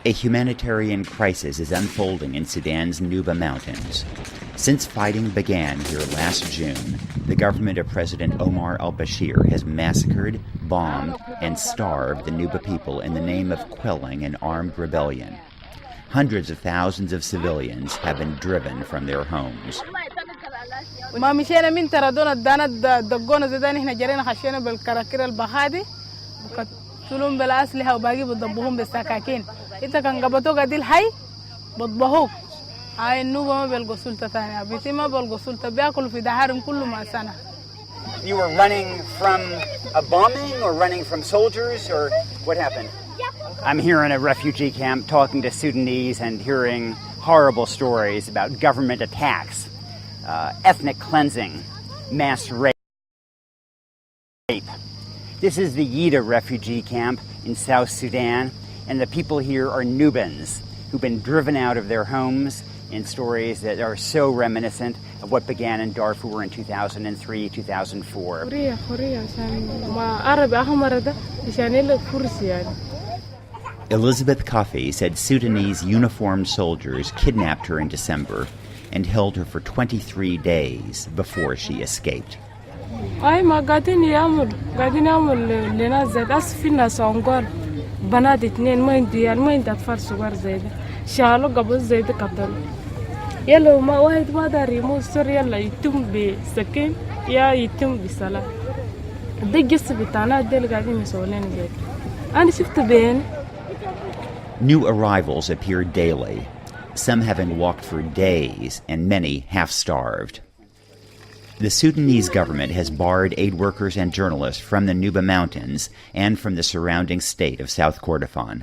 A humanitarian crisis is unfolding in Sudan's Nuba Mountains. Since fighting began here last June, the government of President Omar al-Bashir has massacred, bombed, and starved the Nuba people in the name of quelling an armed rebellion. Hundreds of thousands of civilians have been driven from their homes. ما مشينا من تردون الدانات دقونا زدان احنا جرينا خشينا بالكراكير البخادي وقتلهم بالأسلحة وباقي بضبوهم بالسكاكين إذا كان قبطوك قد الحي بضبهوك هاي النوبة ما بيلقوا سلطة ثانية بيتي ما بيلقوا سلطة بياكلوا في دحارم كله ما سنة. You were running from a bombing or running from soldiers or what happened? I'm here in a refugee camp talking to Sudanese and hearing horrible stories about government attacks. Ethnic cleansing, mass rape. This is the Yida refugee camp in South Sudan, and the people here are Nubans who've been driven out of their homes in stories that are so reminiscent of what began in Darfur in 2003, 2004. Elizabeth Coffey said Sudanese uniformed soldiers kidnapped her in December and held her for 23 days before she escaped. New arrivals appear daily, some having walked for days and many half-starved. The Sudanese government has barred aid workers and journalists from the Nuba Mountains and from the surrounding state of South Kordofan.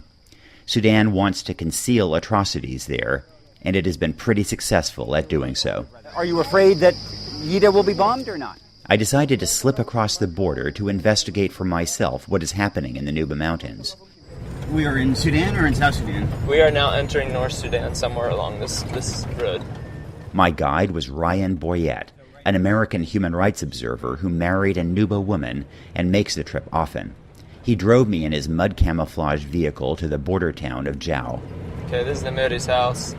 Sudan wants to conceal atrocities there, and it has been pretty successful at doing so. Are you afraid that Yida will be bombed or not? I decided to slip across the border to investigate for myself what is happening in the Nuba Mountains. We are in Sudan or in South Sudan? We are now entering North Sudan, somewhere along this road. My guide was Ryan Boyette, an American human rights observer who married a Nuba woman and makes the trip often. He drove me in his mud camouflage vehicle to the border town of Jau. Okay, this is Nimeri's house.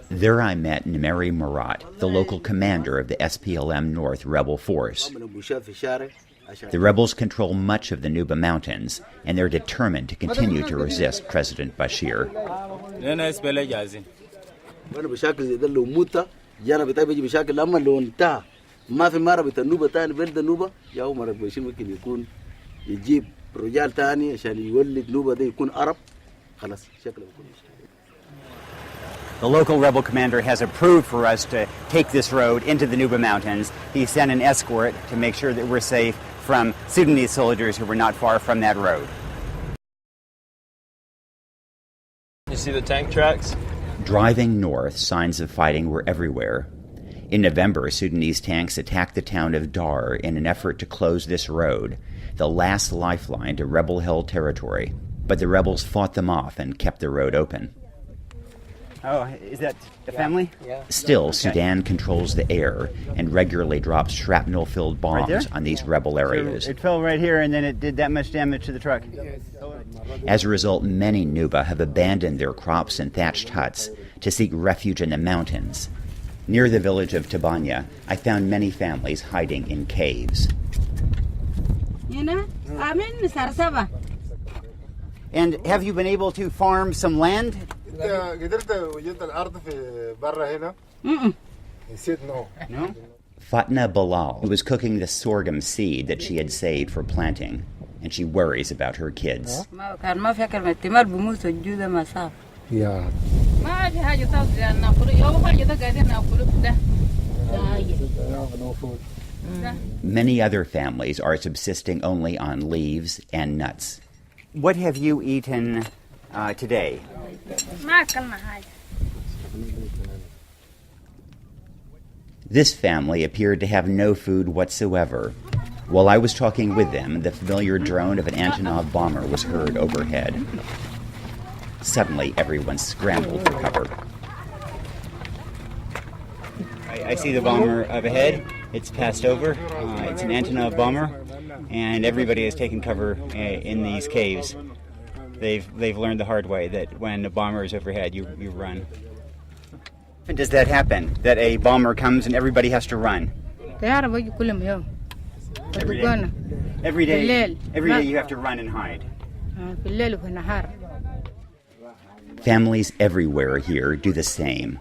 There I met Nimeri Murat, the local commander of the SPLM North rebel force. The rebels control much of the Nuba Mountains, and they're determined to continue to resist President Bashir. The local rebel commander has approved for us to take this road into the Nuba Mountains. He sent an escort to make sure that we're safe from Sudanese soldiers who were not far from that road. You see the tank tracks? Driving north, signs of fighting were everywhere. In November, Sudanese tanks attacked the town of Dar in an effort to close this road, the last lifeline to rebel-held territory. But the rebels fought them off and kept the road open. Oh, is that the family? Yeah. Still, okay. Sudan controls the air and regularly drops shrapnel-filled bombs on these rebel areas. So it fell right here, and then it did that much damage to the truck. As a result, many Nuba have abandoned their crops and thatched huts to seek refuge in the mountains. Near the village of Tabanya, I found many families hiding in caves. And have you been able to farm some land? No? Fatna Bilal was cooking the sorghum seed that she had saved for planting, and she worries about her kids. Many other families are subsisting only on leaves and nuts. What have you eaten today? This family appeared to have no food whatsoever. While I was talking with them, the familiar drone of an Antonov bomber was heard overhead. Suddenly, everyone scrambled for cover. I see the bomber up ahead. It's passed over. It's an Antonov bomber, and everybody has taken cover in these caves. They've learned the hard way that when a bomber is overhead, you run. And does that happen? That a bomber comes and everybody has to run? Every day you have to run and hide. Families everywhere here do the same.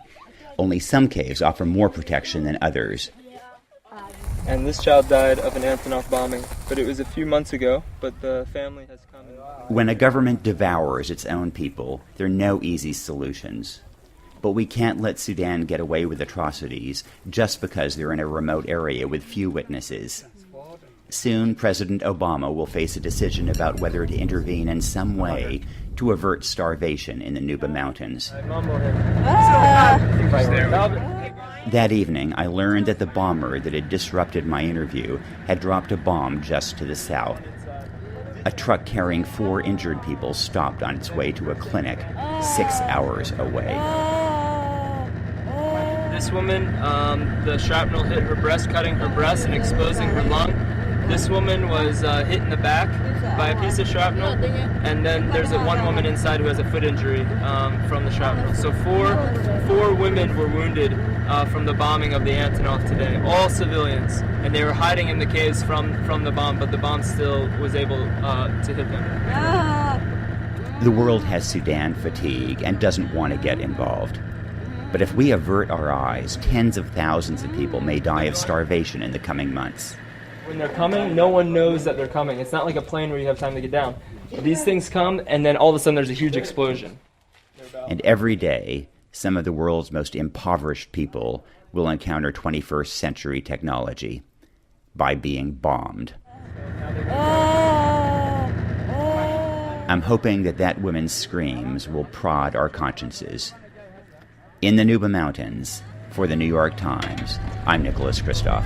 Only some caves offer more protection than others. And this child died of an Antonov bombing, but it was a few months ago, but the family has come in. When a government devours its own people, there are no easy solutions. But we can't let Sudan get away with atrocities just because they're in a remote area with few witnesses. Soon, President Obama will face a decision about whether to intervene in some way to avert starvation in the Nuba Mountains. That evening, I learned that the bomber that had disrupted my interview had dropped a bomb just to the south. A truck carrying 4 injured people stopped on its way to a clinic 6 hours away. This woman, the shrapnel hit her breast, cutting her breast and exposing her lung. This woman was hit in the back by a piece of shrapnel, and then there's one woman inside who has a foot injury from the shrapnel. So four women were wounded from the bombing of the Antonov today, all civilians, and they were hiding in the caves from the bomb, but the bomb still was able to hit them. The world has Sudan fatigue and doesn't want to get involved. But if we avert our eyes, tens of thousands of people may die of starvation in the coming months. When they're coming, no one knows that they're coming. It's not like a plane where you have time to get down. These things come, and then all of a sudden there's a huge explosion. And every day, some of the world's most impoverished people will encounter 21st century technology by being bombed. I'm hoping that woman's screams will prod our consciences. In the Nuba Mountains, for the New York Times, I'm Nicholas Kristof.